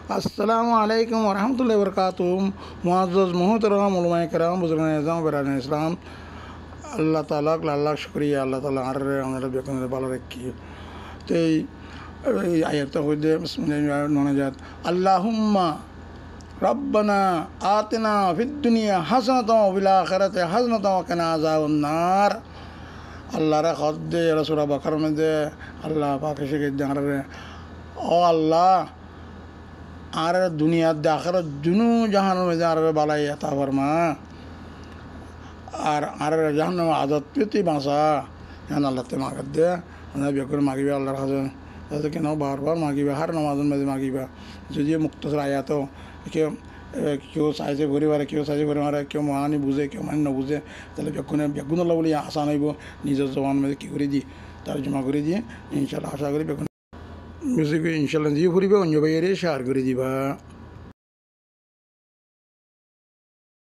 আসসালামু আলাইকুম ওরহমতুল্লাহি বরকাতুহু। মুআজ্জাজ মুহতারাম উলামায়ে কেরাম, বুজুর্গান ইসলাম, বেরাদারান ইসলাম, আল্লাহ তাআলা লাখ শুকরিয়া। আল্লাহ তাআলা আমরা বেতন ভালো রাখি। তো এই আয়াতটা হইতে বিসমিল্লাহির ননাজাত আল্লাহুম্মা রব্বানা আতিনা ফিদ দুনিয়া হাসানাতাও ওয়া ফিল আখিরাতি হাসানাতাও ওয়া কিনা আযাবান নার। আল্লাহর খদ্দে রাসূল বাকার মধ্যে আল্লাহ পাক শিখে দেন ও আল্লাহ আর দুনিয়ার দে আখিরাত দুনু জাহানের মধ্যে আর বালাই আতা ফরমা আর জাহান্নাম আযাব পেতে বাঁচা জান আল্লাহ তে মাগদ দে না বেকুর মাগিবা আল্লাহর কাছে তাতে কেন বারবার মাগিবা হার নামাজের মধ্যে মাগিবা। যদিও মুক্তসর আয়াত কেউ চাইছে ঘুরিবারে, কেউ চাইছে ঘুরে মারে, কেউ মানি বুঝে, কেউ মানি নবুঝে, তাহলে বেগুন আল্লাহ বলে আসান হইব নিজের জবান মধ্যে কী করে দিই তার জমা করে দিয়ে ইনশাল্লাহ আশা করি বেগুন বুঝে ইনশাল্লাহ দিয়ে ফুরিবে অন্য বাইরে শেয়ার করে দিবা।